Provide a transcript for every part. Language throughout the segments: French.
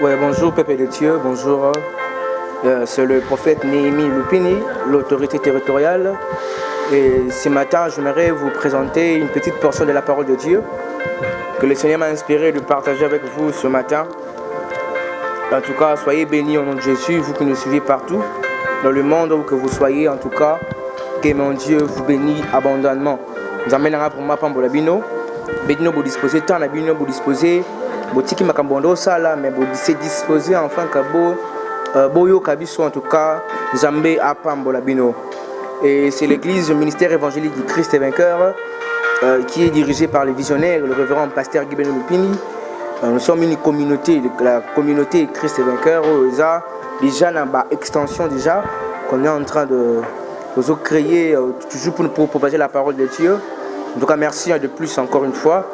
Ouais, bonjour Pépé de Dieu, bonjour. C'est le prophète Néhémie Lupini, l'autorité territoriale. Et ce matin, j'aimerais vous présenter une petite portion de la parole de Dieu que le Seigneur m'a inspiré de partager avec vous ce matin. En tout cas, soyez bénis au nom de Jésus, vous qui nous suivez partout, dans le monde où que vous soyez, en tout cas, que mon Dieu vous bénisse abondamment. Nous amènera pour ma pambola bino. Bénino vous disposez tant, bino vous disposez. Botiki makambondo sala, mais vous disposez enfin que boyo kabiso en tout cas, Zambé à pambola bino. Et c'est l'église, le ministère évangélique du Christ est vainqueur, qui est dirigé par le visionnaire, le révérend pasteur Guy Beno Lupini. Nous sommes une communauté, la communauté Christ est vainqueur, déjà dans la extension déjà, qu'on est en train de créer, toujours pour propager la parole de Dieu. En tout cas, merci de plus encore une fois.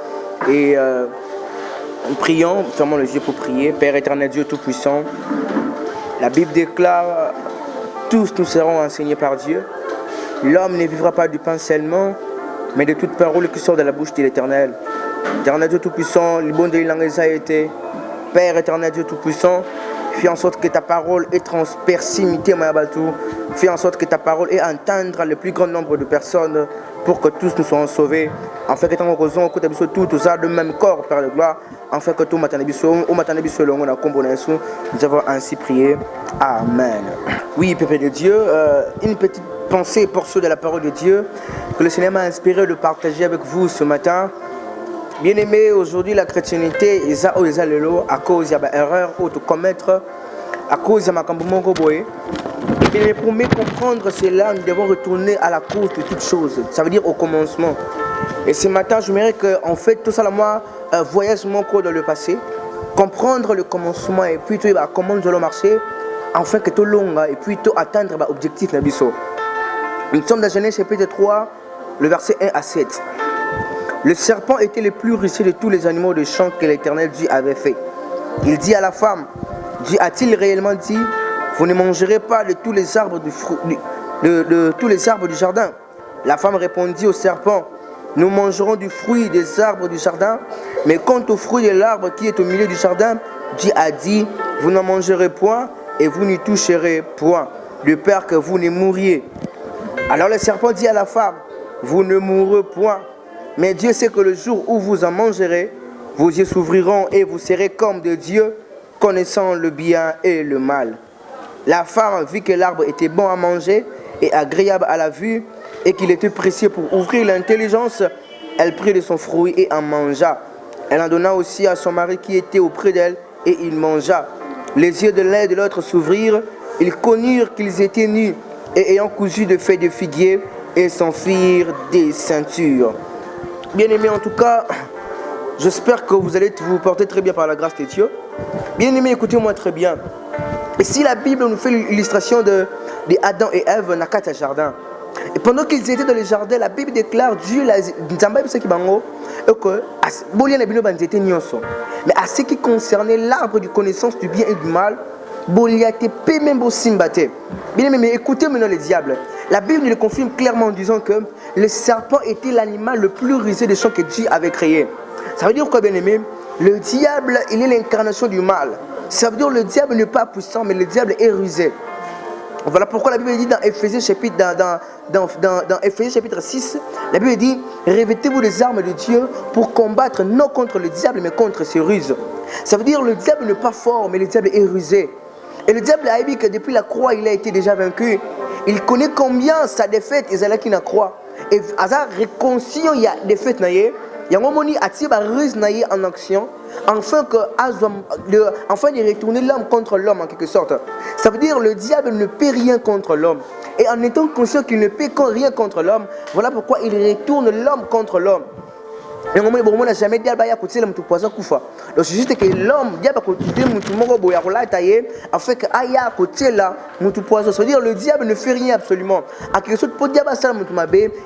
Et prions, fermons les yeux pour prier. Père éternel Dieu Tout-Puissant, la Bible déclare, tous nous serons enseignés par Dieu. L'homme ne vivra pas du pain seulement, mais de toute parole qui sort de la bouche de l'Éternel. Éternel Dieu Tout-Puissant, le bon de langue a été. Père éternel Dieu Tout-Puissant, fais en sorte que ta parole est transpercée, fais en sorte que ta parole ait entendre le plus grand nombre de personnes pour que tous nous soyons sauvés. En fait, que tant que tout ça de même corps, Père de gloire, en fait que tout nous avons ainsi prié. Amen. Oui, Pépé de Dieu, une petite pensée portion de la parole de Dieu que le Seigneur m'a inspiré de partager avec vous ce matin. Bien aimé, aujourd'hui la chrétienté à cause de l'erreur ou de commettre, à cause de ma cambomongoboé. Et pour mieux comprendre cela, nous devons retourner à la cause de toutes choses. Ça veut dire au commencement. Et ce matin, j'aimerais que, en fait, tout ça, moi, voyage mon cours dans le passé, comprendre le commencement et puis comment nous allons marcher, afin que tout long et puis tout atteindre l'objectif. Nous sommes dans Genèse chapitre 3, le verset 1 à 7. Le serpent était le plus rusé de tous les animaux de champ que l'Éternel Dieu avait fait. Il dit à la femme, Dieu a-t-il réellement dit, vous ne mangerez pas de tous les arbres tous les arbres du jardin? La femme répondit au serpent, nous mangerons du fruit des arbres du jardin, mais quant au fruit de l'arbre qui est au milieu du jardin, Dieu a dit, vous n'en mangerez point et vous n'y toucherez point, de peur que vous ne mouriez. Alors le serpent dit à la femme, vous ne mourrez point, mais Dieu sait que le jour où vous en mangerez, vos yeux s'ouvriront et vous serez comme de Dieu, connaissant le bien et le mal. La femme vit que l'arbre était bon à manger et agréable à la vue et qu'il était précieux pour ouvrir l'intelligence. Elle prit de son fruit et en mangea. Elle en donna aussi à son mari qui était auprès d'elle et il mangea. Les yeux de l'un et de l'autre s'ouvrirent. Ils connurent qu'ils étaient nus et ayant cousu de feuilles de figuier, ils s'en firent des ceintures. Bien aimés, en tout cas, j'espère que vous allez vous porter très bien par la grâce de Dieu. Bien aimés, écoutez-moi très bien. Et si la Bible nous fait l'illustration de Adam et Ève dans le jardin, et pendant qu'ils étaient dans le jardin, la Bible déclare Dieu mais à ce qui concernait l'arbre de connaissance du bien et du mal, bien aimé, mais écoutez maintenant les diables. La Bible nous le confirme clairement en disant que le serpent était l'animal le plus rusé des champs que Dieu avait créé. Ça veut dire quoi, bien aimé? Le diable, il est l'incarnation du mal. Ça veut dire que le diable n'est pas puissant, mais le diable est rusé. Voilà pourquoi la Bible dit dans Éphésiens chapitre, dans Éphésiens chapitre 6, la Bible dit « Revêtez-vous des armes de Dieu pour combattre non contre le diable, mais contre ses ruses. » Ça veut dire que le diable n'est pas fort, mais le diable est rusé. Et le diable a dit que depuis la croix, il a été déjà vaincu. Il connaît combien sa défaite est là qui n'a croix. Et à sa réconciliation, il y a des défaites. Il y a un moment où il y a ruse en action, afin de retourner l'homme contre l'homme en quelque sorte. Ça veut dire que le diable ne peut rien contre l'homme. Et en étant conscient qu'il ne peut rien contre l'homme, voilà pourquoi il retourne l'homme contre l'homme. Et on n'a jamais dit que l'homme poison koufa. Donc c'est juste que l'homme, diable afin que aya côté là, poison. Ça veut dire le diable ne fait rien absolument. À quelque chose pour diable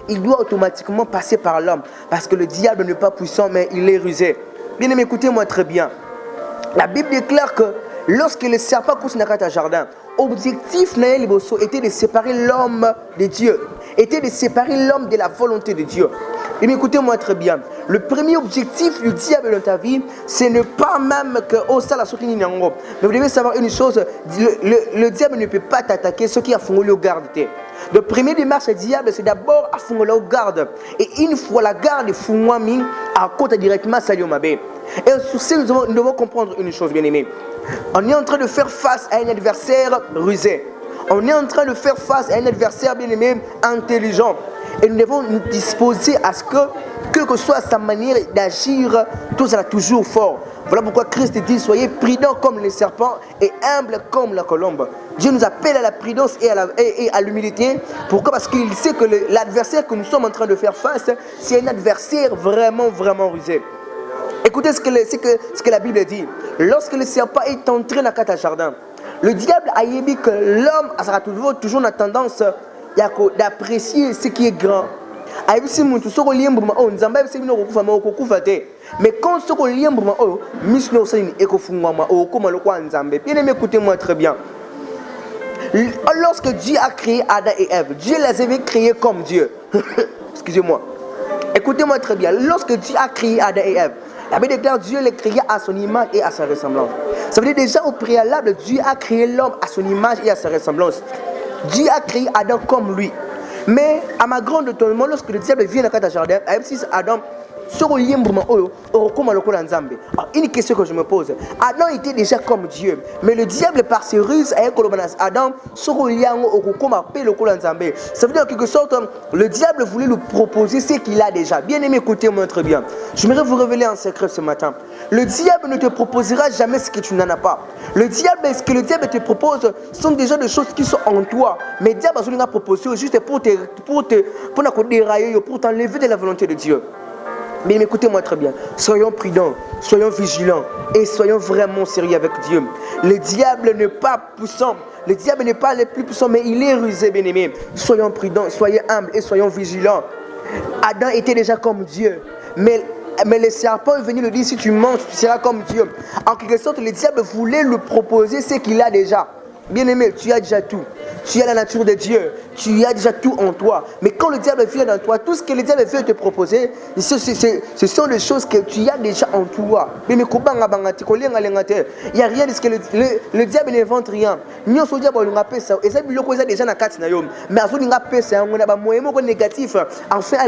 il doit automatiquement passer par l'homme, parce que le diable n'est pas puissant, mais il est rusé. Bien aimé, écoutez-moi très bien. La Bible déclare que lorsque le serpent couche dans le jardin, l'objectif était de séparer l'homme de Dieu. était de séparer l'homme de la volonté de Dieu. Et écoutez-moi très bien. Le premier objectif du diable dans ta vie, c'est ne pas même que ça la soutenu nango. Mais vous devez savoir une chose, le diable ne peut pas t'attaquer ce qui a fondé au garde. Le premier démarche du diable, c'est d'abord à fondre au garde. Et une fois la garde fondée, à côté directement Sadio Mabé. Et sur ce, nous devons comprendre une chose, bien aimé. On est en train de faire face à un adversaire rusé. On est en train de faire face à un adversaire, bien aimé, intelligent. Et nous devons nous disposer à ce que, quelle que soit sa manière d'agir, tout sera toujours fort. Voilà pourquoi Christ dit, soyez prudents comme les serpents et humbles comme la colombe. Dieu nous appelle à la prudence et à l'humilité. Pourquoi? Parce qu'il sait que l'adversaire que nous sommes en train de faire face, c'est un adversaire vraiment, vraiment rusé. Écoutez ce que la Bible dit. Lorsque le serpent est entré dans le jardin, le diable a dit que l'homme sera toujours la tendance d'apprécier ce qui est grand. Mais quand ce écoutez-moi très bien. Lorsque Dieu a créé Adam et Ève, Dieu les avait créés comme Dieu. Excusez-moi. Écoutez-moi très bien. Lorsque Dieu a créé Adam et Ève, la Bible déclare Dieu les créa à son image et à sa ressemblance. Ça veut dire déjà au préalable, Dieu a créé l'homme à son image et à sa ressemblance. Dieu a créé Adam comme lui. Mais à ma grande étonnement, lorsque le diable vient dans le jardin, Adam, une question que je me pose. Adam était déjà comme Dieu, mais le diable par ses ruses a Adam. Ça veut dire en quelque sorte, le diable voulait lui proposer ce qu'il a déjà. Bien aimé, écoutez-moi très bien. J'aimerais vous révéler un secret ce matin. Le diable ne te proposera jamais ce que tu n'en as pas. Ce que le diable te propose sont déjà des choses qui sont en toi. Mais le diable a proposé juste pour t'enlever de la volonté de Dieu. Mais écoutez-moi très bien, soyons prudents, soyons vigilants et soyons vraiment sérieux avec Dieu. Le diable n'est pas puissant, le diable n'est pas le plus puissant, mais il est rusé, bien aimé. Soyons prudents, soyons humbles et soyons vigilants. Adam était déjà comme Dieu, mais le serpent est venu lui dire, si tu manges, tu seras comme Dieu. En quelque sorte, le diable voulait lui proposer ce qu'il a déjà. Bien aimé, tu as déjà tout. Tu as la nature de Dieu. Tu as déjà tout en toi. Mais quand le diable vient dans toi, tout ce que le diable veut te proposer, ce sont des choses que tu as déjà en toi. Il n'y a rien de ce que le diable n'invente rien. Nous sommes déjà négatif. Enfin,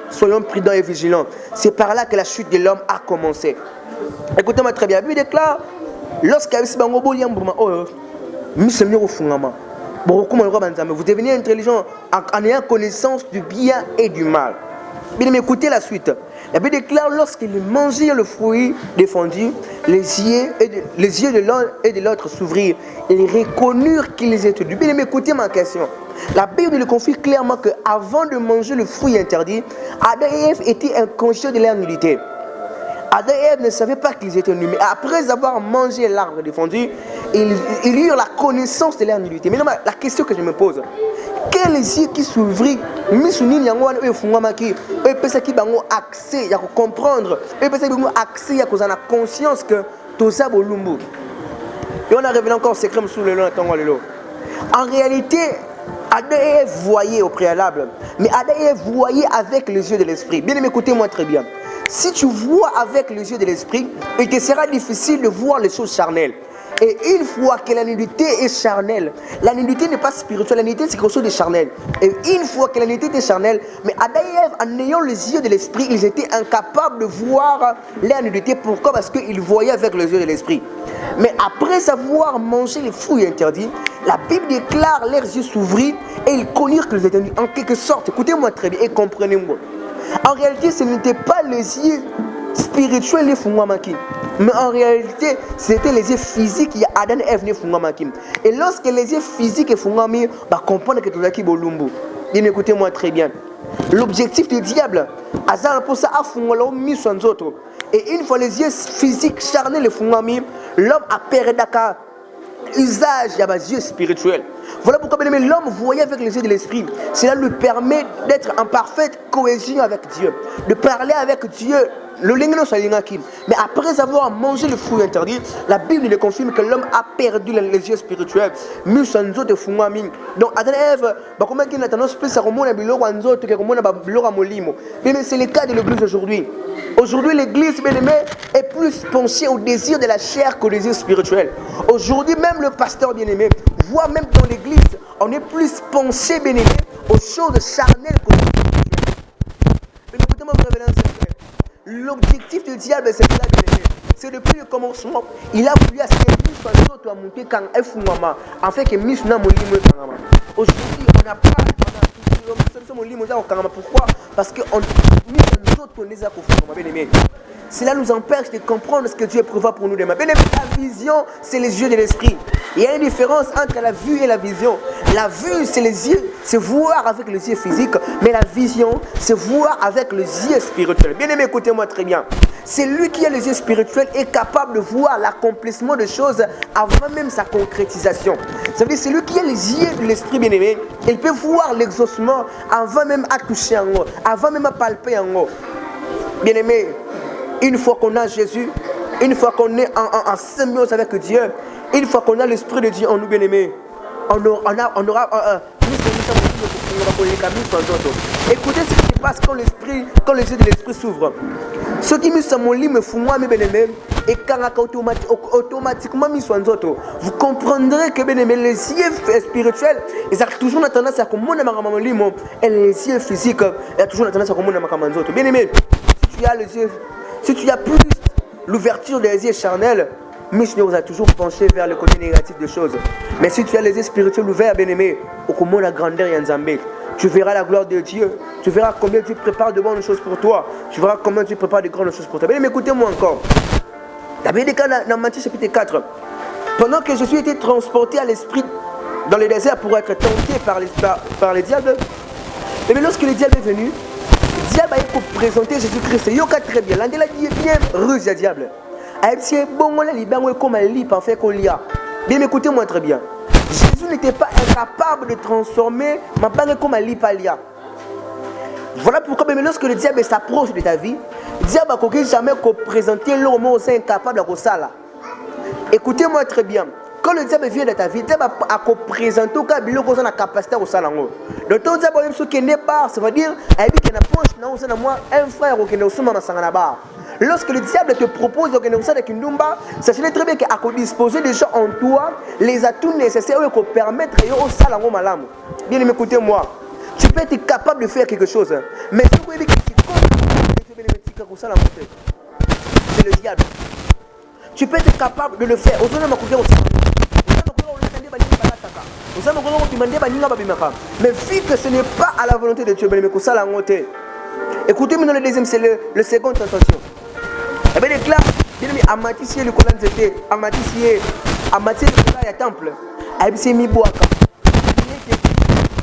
soyons prudents et vigilants. C'est par là que la chute de l'homme a commencé. Écoutez-moi très bien. La Bible déclare, lorsqu'il y a vous devenez intelligent en ayant connaissance du bien et du mal. Bien, mais écoutez la suite. La Bible déclare, lorsqu'ils mangèrent le fruit défendu, les yeux de l'un et de l'autre s'ouvrirent. Ils reconnurent qu'ils étaient dupes. Bien, mais écoutez ma question. La Bible nous confie clairement qu'avant de manger le fruit interdit, Adam et Ève étaient inconscients de leur nudité. Adam et Ève ne savaient pas qu'ils étaient nus, mais après avoir mangé l'arbre défendu, ils eurent la connaissance de leur nudité. Maintenant, la question que je me pose, quels yeux qui s'ouvrirent, accès à comprendre, accès à la conscience que tout ça est lumbu. Et on a révélé encore secret sous le long. En réalité, Adam et Ève voyaient au préalable, mais Adam et Ève voyaient avec les yeux de l'esprit. Bien aimé, écoutez-moi très bien. Si tu vois avec les yeux de l'esprit, il te sera difficile de voir les choses charnelles. Et une fois que la nudité est charnelle, la nudité n'est pas spirituelle, la nudité c'est quelque chose de charnel. Et une fois que la nudité est charnelle, mais Adam et Ève, en ayant les yeux de l'esprit, ils étaient incapables de voir la nudité. Pourquoi? Parce qu'ils voyaient avec les yeux de l'esprit. Mais après avoir mangé les fruits interdits, la Bible déclare leurs yeux s'ouvrirent et ils connurent qu'ils étaient nus. En quelque sorte, écoutez-moi très bien et comprenez-moi. En réalité, ce n'était pas les yeux spirituels les Fungwamaki. Mais en réalité, c'était les yeux physiques qui Adam et Ève ne Fungwamaki. Et lorsque les yeux physiques et Fungwami, comprendre que tout ça qui est bolumbu. Bien écoutez-moi très bien. L'objectif du diable, pour ça, et une fois les yeux physiques charnés les Fungwami, l'homme a perdu usage il y a des yeux spirituels. Voilà pourquoi l'homme voyait avec les yeux de l'esprit. Cela lui permet d'être en parfaite cohésion avec Dieu, de parler avec Dieu Mais après avoir mangé le fruit interdit, la Bible le confirme que l'homme a perdu les yeux spirituels. Donc Adam et Ève, mais c'est le cas de l'église aujourd'hui. Aujourd'hui, l'église, bien aimé, est plus penchée au désir de la chair qu'au désir spirituel. Aujourd'hui, même le pasteur bien aimé, voire même dans l'église, on est plus penché, bien aimé, aux choses charnelles qu'aux choses spirituelles. Mais écoutez-moi, vous révélez un secret. L'objectif du diable, c'est là, bien aimé. C'est depuis le commencement. Il a voulu à ce que Miss soit monté quand elle fout maman. En fait, que Miss n'a mon limite. Aujourd'hui, on n'a pas. Pourquoi? Parce que cela nous empêche de comprendre ce que Dieu prévoit pour nous demain. La vision, c'est les yeux de l'esprit. Il y a une différence entre la vue et la vision. La vue, c'est les yeux, c'est voir avec les yeux physiques. Mais la vision, c'est voir avec les yeux spirituels. Bien aimé, écoutez-moi très bien. C'est lui qui a les yeux spirituels est capable de voir l'accomplissement de choses avant même sa concrétisation. Ça veut dire c'est lui qui a les yeux de l'esprit, bien aimé. Il peut voir l'exaucement avant même à toucher en haut, avant même à palper en haut. Bien aimé, une fois qu'on a Jésus, une fois qu'on est en symbiose avec Dieu, une fois qu'on a l'Esprit de Dieu en nous, bien aimé, on aura écoutez ce qui se passe quand les yeux de l'esprit s'ouvrent. Ce qui me semble me font moi, mes bien-aimés, et quand automatiquement vous comprendrez que bien aimé, les yeux spirituels, ils ont toujours la tendance à comprendre et les yeux physiques, ils ont toujours la tendance à comprendre. Bien aimé, si tu as plus l'ouverture des yeux charnels, Michel vous a toujours penché vers le côté négatif des choses. Mais si tu as les yeux spirituels ouverts, bien aimé, au comment la grandeur y Nzambé, tu verras la gloire de Dieu. Tu verras combien Dieu prépare de bonnes choses pour toi. Tu verras combien Dieu prépare de grandes choses pour toi. Bien aimé, écoutez-moi encore. La Bible dit dans Matthieu chapitre 4, pendant que je suis été transporté à l'esprit dans le désert pour être tenté par les diables, et bien lorsque le diable est venu, le diable a été présenté Jésus-Christ. Il y a très bien. L'andel a dit bien ruse à diable. Bien écoutez-moi très bien. Jésus n'était pas incapable de transformer ma banque comme un lipalia. Voilà pourquoi même lorsque le diable s'approche de ta vie, le diable n'a jamais présenter l'homme aussi incapable de ça. Écoutez-moi très bien. Quand le diable vient de ta vie, le diable a présenté la capacité de ça. Donc ton diable qui n'est pas, ça veut dire qu'il y a un frère qui est lorsque le diable te propose sachez très bien qu'il a disposé déjà en toi les atouts nécessaires pour permettre au salango malam. Bien écoutez-moi, tu peux être capable de faire quelque chose, mais ce que c'est le diable. Tu peux être capable de le faire. Mais vu que ce n'est pas à la volonté de Dieu, écoutez-moi dans le deuxième, c'est le second tentation. Et bien, déclare, à Mathieu, le colon était, à Mathieu, le colon est temple, à Ebsé Mibouaka.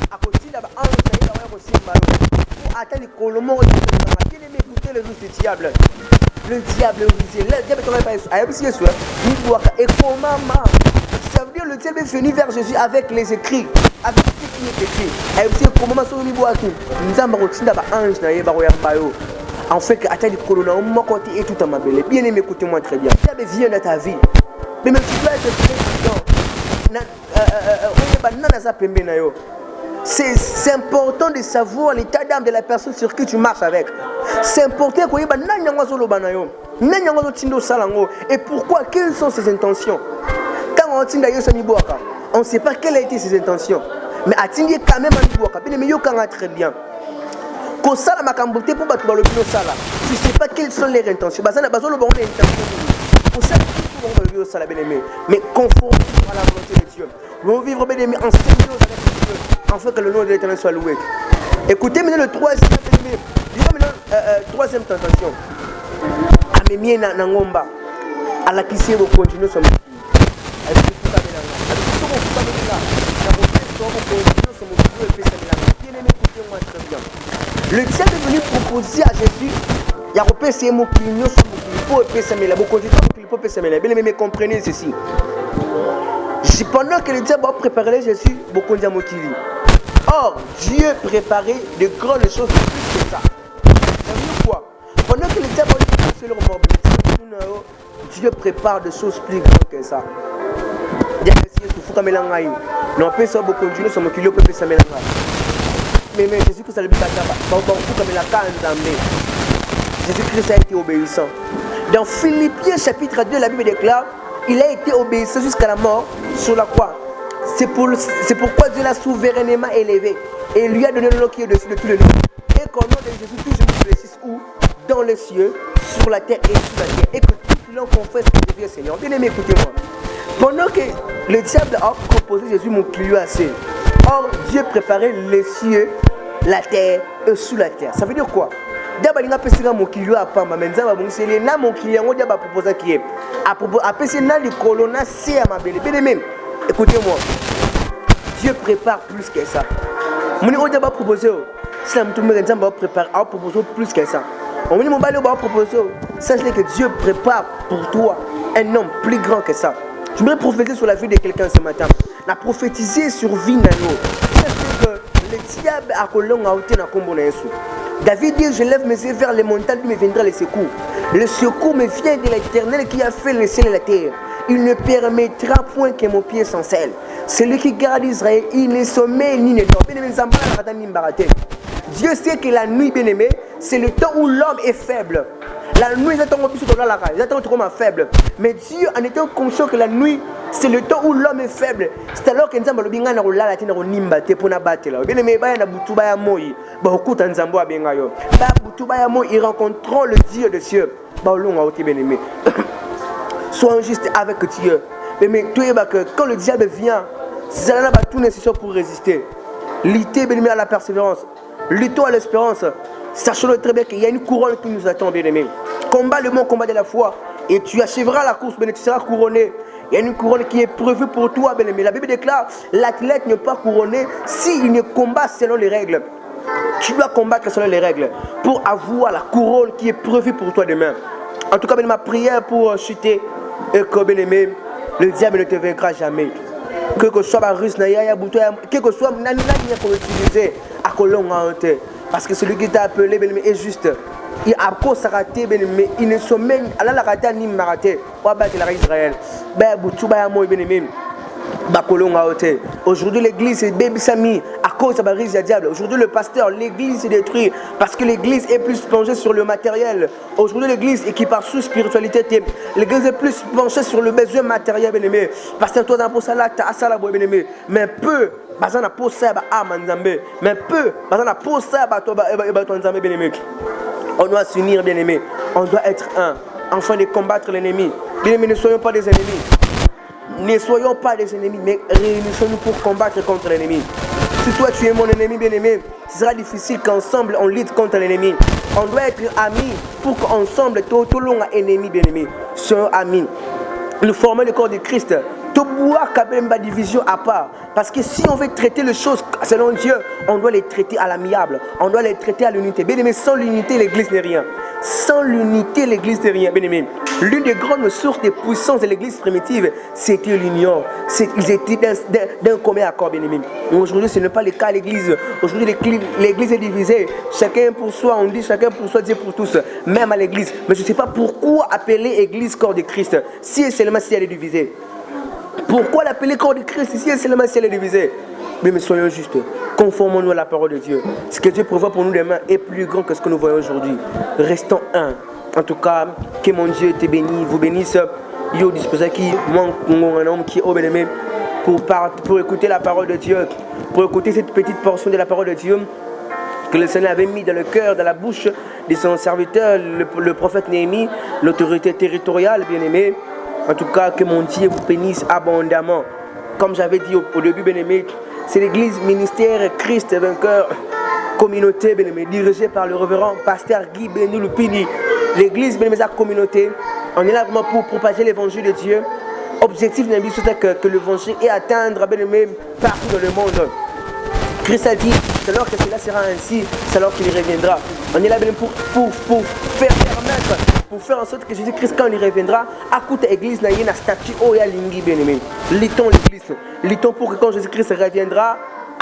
À côté de la hanche, il y a aussi un ballon. Pour atteindre le colomon, il y a écouté le diable. Le diable, le diable est à Ebsé, Mibouaka. Et comment, ça veut dire le diable est venu vers Jésus avec les écrits, avec ce qui est écrit. À Ebsé, comment, Mibouaka. Nous avons reçu la hanche, il y a un ballon. En fait, que attends, mon côté est tout à ma belle. Bien aimé, écoutez-moi très bien. Ça vient dans ta vie. Mais même si tu dois être président, c'est important de savoir l'état d'âme de la personne sur qui tu marches avec. C'est important que et pourquoi, quelles sont ses intentions. Quand on ne sait pas quelles ont été ses intentions. Mais Atingi quand même très bien. Tu ne sais pas quelles sont les intentions. Mais conforme à la volonté de Dieu. Nous allons vivre bien aimé en symbiose avec Dieu, afin que le nom de l'Éternel soit loué. Écoutez maintenant le troisième tentation. Amémie Nangomba. À la kissé vous continuez son le diable est venu proposer à Jésus, il y a repéré ces mots qui nous sont pour mais comprenez ceci. Pendant que le diable a préparé Jésus, beaucoup de motivé. Or, Dieu préparait de grandes choses plus que ça. Ça veut dire quoi? Pendant que le diable a Dieu prépare des choses plus grandes que ça. Non, peut ça beaucoup continuer sur mon kilo peut ça mais Jésus-Christ a le but Jésus-Christ a été obéissant. Dans Philippiens chapitre 2, la Bible déclare, il a été obéissant jusqu'à la mort sur la croix. C'est pourquoi Dieu l'a souverainement élevé et lui a donné le nom qui est au-dessus de tous les noms. Et qu'au nom de Jésus, tout genou se réussisse où? Dans les cieux, sur la terre et sous la terre. Et que tout l'homme confesse que Jésus est Seigneur. Bien aimé, écoutez-moi. Pendant que le diable a proposé Jésus mon client assez, or Dieu préparait les cieux, la terre et sous la terre. Ça veut dire quoi? D'abord, il a pensé mon client à Pamba, mais c'est là mon client qui a proposé qui est. À penser dans les colonnes, c'est à ma belle. Bien aimé, écoutez-moi. Dieu prépare plus que ça. Mon client va proposer. Si la mouton va préparer, à proposer plus que ça. On va proposer. Sache que Dieu prépare pour toi un homme plus grand que ça. Je voudrais prophétiser sur la vie de quelqu'un ce matin. La prophétiser sur vie nano. C'est que le diable a colon a ôté na combo na Yesu. David dit, je lève mes yeux vers les montagnes, il me viendra le secours. Le secours me vient de l'Éternel qui a fait le ciel et la terre. Il ne permettra point que mon pied s'enselle. Celui qui garde Israël, il ne sommeille ni ne dort. Dieu sait que la nuit, bien-aimé, c'est le temps où l'homme est faible. La nuit, ils attendent plus sur la rage, ils attendent comme faible. Mais Dieu, en étant conscient que la nuit, c'est le temps où l'homme est faible. C'est alors que nous avons bien na rolala tina ronimba te pona batela. Bien aimé, ba na butuba ya moi, ba okuta nzambo abenga yo. Ba butuba ya moi, ils rencontreront le Dieu de cieux. Ba olonga oti bien aimé. Sois juste avec Dieu. Mais tu es que quand le diable vient, c'est là tout nécessaire pour résister. Lutter bien aimé à la persévérance. Luttons à l'espérance. Sachons très bien qu'il y a une couronne qui nous attend, bien aimé. Combat le bon combat de la foi et tu achèveras la course, bien tu seras couronné. Il y a une couronne qui est prévue pour toi, bien aimé. La Bible déclare, l'athlète n'est pas couronné s'il ne combat selon les règles. Tu dois combattre selon les règles pour avoir la couronne qui est prévue pour toi demain. En tout cas, ma prière pour chuter et que, bien aimé, le diable ne te vaincra jamais. Que soit ma russe, que soit nani qu'on utilise à colon en hauteur. Parce que celui qui t'a appelé est juste. Il a cause raté, mais il ne sommeille. Allah l'a raté, ni m'a raté. On va battre l'Israël. Aujourd'hui, l'église est baby sami à cause de la brise du diable. Aujourd'hui, le pasteur, l'église est détruite parce que l'église est plus penchée sur le matériel. Aujourd'hui, l'église est qui part sous spiritualité. L'église est plus penchée sur le besoin matériel, bien aimé. Parce que toi, dans le ça là, tu as ça là, bien aimé. Mais peu. Mais peu, on doit s'unir, bien aimé. On doit être un, afin de combattre l'ennemi. Bien aimé, ne soyons pas des ennemis. Ne soyons pas des ennemis, mais réunissons-nous pour combattre contre l'ennemi. Si toi tu es mon ennemi, bien aimé, ce sera difficile qu'ensemble on lutte contre l'ennemi. On doit être amis pour qu'ensemble, tout le monde est ennemi, bien aimé. Soyons amis. Nous formons le corps de Christ. Tout bois kabemba division à part. Parce que si on veut traiter les choses selon Dieu, on doit les traiter à l'amiable. On doit les traiter à l'unité. Bien aimé, sans l'unité, l'église n'est rien. Sans l'unité, l'église n'est rien. Bien aimé, l'une des grandes sources de puissance de l'église primitive, c'était l'union. Ils étaient d'un commun accord, bien aimé. Aujourd'hui, ce n'est pas le cas à l'église. Aujourd'hui, l'église est divisée. Chacun pour soi, on dit chacun pour soi, Dieu pour tous. Même à l'église. Mais je ne sais pas pourquoi appeler église corps de Christ si et seulement si elle est divisée. Pourquoi l'appeler corps de Christ ici et seulement si elle est divisée? Mais soyons justes, conformons-nous à la parole de Dieu. Ce que Dieu prévoit pour nous demain est plus grand que ce que nous voyons aujourd'hui. Restons un. En tout cas, que mon Dieu te bénisse, vous bénisse. Yo disposé qui un homme qui est bien-aimé pour écouter la parole de Dieu, pour écouter cette petite portion de la parole de Dieu que le Seigneur avait mis dans le cœur, dans la bouche de son serviteur, le prophète Néhémie, l'autorité territoriale, bien-aimé. En tout cas, que mon Dieu vous bénisse abondamment. Comme j'avais dit au début, bien-aimé, c'est l'église ministère Christ vainqueur, communauté, bien-aimé, dirigée par le révérend pasteur Guy Beni Lupini. L'église, bien-aimé, sa communauté, on est là vraiment pour propager l'évangile de Dieu. Objectif de l'église, c'est que l'évangile est atteindre, bien-aimé, partout dans le monde. Christ a dit, c'est alors que cela sera ainsi, c'est alors qu'il reviendra. On est là pour faire permettre, pour faire en sorte que Jésus-Christ, quand il reviendra, à côté de l'église, il y a une statue où il y a l'ingui, bien aimé. Litons l'église. Litons pour que quand Jésus-Christ reviendra,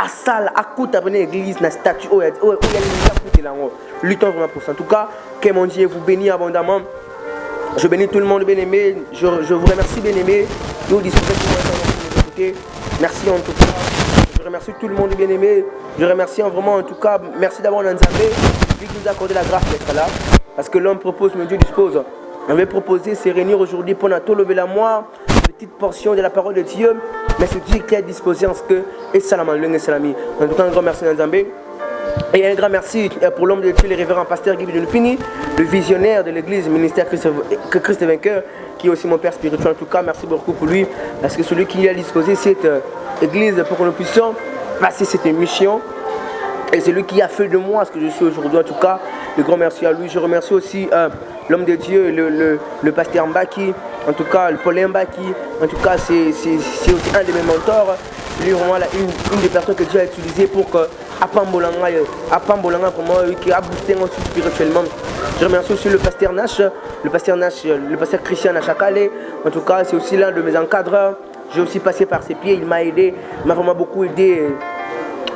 à salle, à côté de l'église, une statue où il y a l'ingui à côté de là-haut. Luttons vraiment pour ça. En tout cas, que mon Dieu vous bénisse abondamment. Je bénis tout le monde, bien-aimé. Je vous remercie, bien-aimé. Nous disposons de écouter. Merci en tout cas. Je remercie tout le monde, bien-aimé. Je remercie vraiment en tout cas. Merci d'avoir Nzambé qui nous a accordé la grâce d'être là. Parce que l'homme propose, mais Dieu dispose. On va proposer se réunir aujourd'hui pour nous lever la moi, une petite portion de la parole de Dieu. Mais c'est Dieu qui a disposé en ce que. Et salam alaikum et salami. En tout cas, un grand merci Nzambé. Et un grand merci pour l'homme de Dieu, le révérend pasteur Guy Lupini, le visionnaire de l'église, ministère Christ vainqueur, qui est aussi mon père spirituel. En tout cas, merci beaucoup pour lui, parce que celui qui a disposé cette église pour que nous puissions passer cette mission. Et c'est lui qui a fait de moi ce que je suis aujourd'hui. En tout cas, le grand merci à lui. Je remercie aussi l'homme de Dieu, le pasteur Mbaki, en tout cas, le Paul Mbaki. En tout cas, c'est aussi un de mes mentors. Lui, vraiment, une des personnes que Dieu a utilisées pour que Apambolanga pour moi, qui a boosté aussi spirituellement. Je remercie aussi le pasteur le pasteur Christian Nachakale. En tout cas, c'est aussi l'un de mes encadreurs. J'ai aussi passé par ses pieds, il m'a aidé, il m'a vraiment beaucoup aidé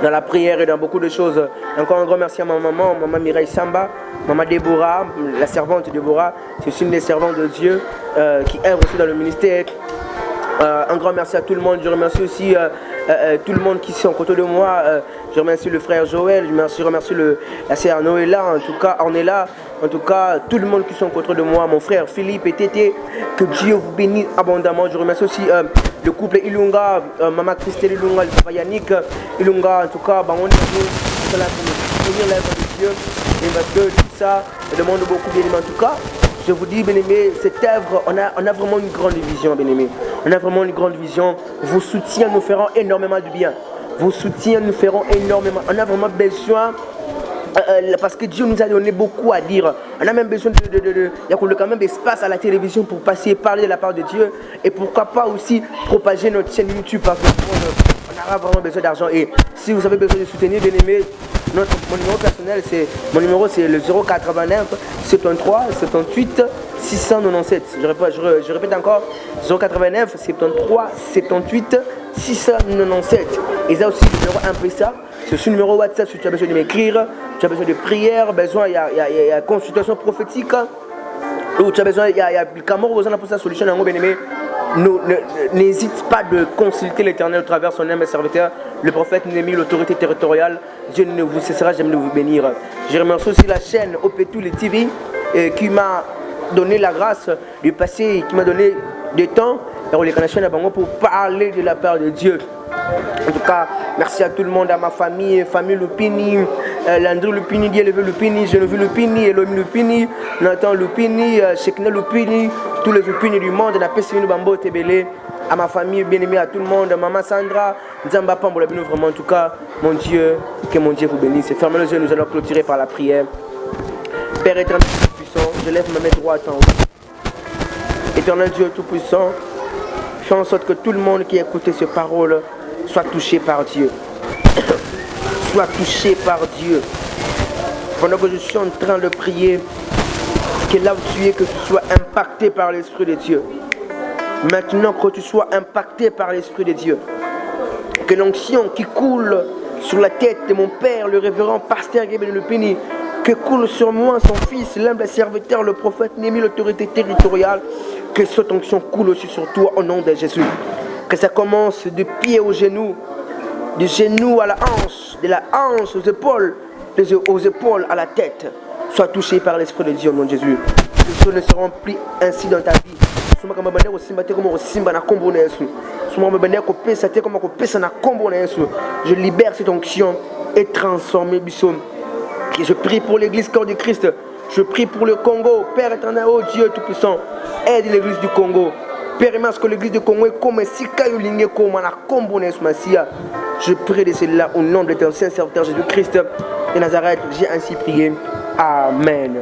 dans la prière et dans beaucoup de choses. Encore un grand merci à ma maman Mireille Samba, maman Déborah, la servante Déborah, c'est aussi une des servantes de Dieu qui œuvre aussi dans le ministère. Un grand merci à tout le monde. Je remercie aussi tout le monde qui est en côté de moi. Je remercie le frère Joël, je remercie la sœur Noëlla, en tout cas Ornella, en tout cas tout le monde qui est en côté de moi, mon frère Philippe et Tété, que Dieu vous bénisse abondamment. Je remercie aussi le couple Ilunga, maman Christelle Ilunga, le papa Yannick Ilunga, en tout cas, on est là pour soutenir l'œuvre de Dieu, et parce que tout ça demande beaucoup bien aimé. En tout cas, je vous dis, bien-aimés, cette œuvre, on a vraiment une grande vision, bien-aimés. On a vraiment une grande vision. Vos soutiens nous feront énormément de bien. Vos soutiens nous feront énormément. On a vraiment besoin, parce que Dieu nous a donné beaucoup à dire. On a même besoin il y a quand même d'espace à la télévision pour passer et parler de la part de Dieu. Et pourquoi pas aussi propager notre chaîne YouTube, parce que on aura vraiment besoin d'argent. Et si vous avez besoin de soutenir, bien-aimés, mon numéro personnel, c'est le 089 73 78 697. Je répète encore, 089 73 78 697. Et ça aussi, le numéro M-Pesa, c'est ce numéro WhatsApp si tu as besoin de m'écrire, tu as besoin de prière, il y a consultation prophétique, ou tu as besoin, il y a Camaro, besoin pour sa solution, bien-aimé. N'hésite pas de consulter l'Éternel au travers son âme et serviteur, le prophète Némi, l'autorité territoriale. Dieu ne vous cessera jamais de vous bénir. Je remercie aussi la chaîne Opetou TV qui m'a donné la grâce de passer, qui m'a donné du temps pour parler de la part de Dieu. En tout cas, merci à tout le monde, à ma famille Lupini, Landry Lupini, Dieu-Levé Lupini, Geneviève Lupini, Elohim Lupini, Nathan Lupini, Shekna Lupini, tous les Lupini du monde, la Pessini Bambo Tebele, à ma famille bien-aimée, à tout le monde, maman Sandra, Nzamba Pambola Bino, vraiment en tout cas, mon Dieu, que mon Dieu vous bénisse. Fermez les yeux, nous allons clôturer par la prière. Père éternel tout-puissant, je lève ma main droite en haut. Éternel Dieu tout-puissant, fais en sorte que tout le monde qui a écouté ces paroles soit touché par Dieu. Soit touché par Dieu. Pendant que je suis en train de prier, que là où tu es, que tu sois impacté par l'Esprit de Dieu. Maintenant que tu sois impacté par l'Esprit de Dieu. Que l'onction qui coule sur la tête de mon père, le révérend pasteur Guy Lupini, que coule sur moi son fils, l'humble serviteur, le prophète Némi, l'autorité territoriale, que cette onction coule aussi sur toi au nom de Jésus. Que ça commence du pied au genou, du genou à la hanche, de la hanche aux épaules à la tête. Sois touché par l'Esprit de Dieu au nom de Jésus. Les choses ne seront plus ainsi dans ta vie. Je libère cette onction et transforme Bissom. Je prie pour l'église corps du Christ. Je prie pour le Congo. Père éternel, oh Dieu tout-puissant, aide l'église du Congo. Permets que l'église du Congo est comme si Kayulingue comme la Combones Massia. Je prie de cela au nom de ton saint serviteur Jésus-Christ de Nazareth. J'ai ainsi prié. Amen.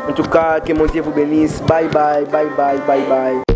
En tout cas, que mon Dieu vous bénisse. Bye bye, bye bye, bye bye.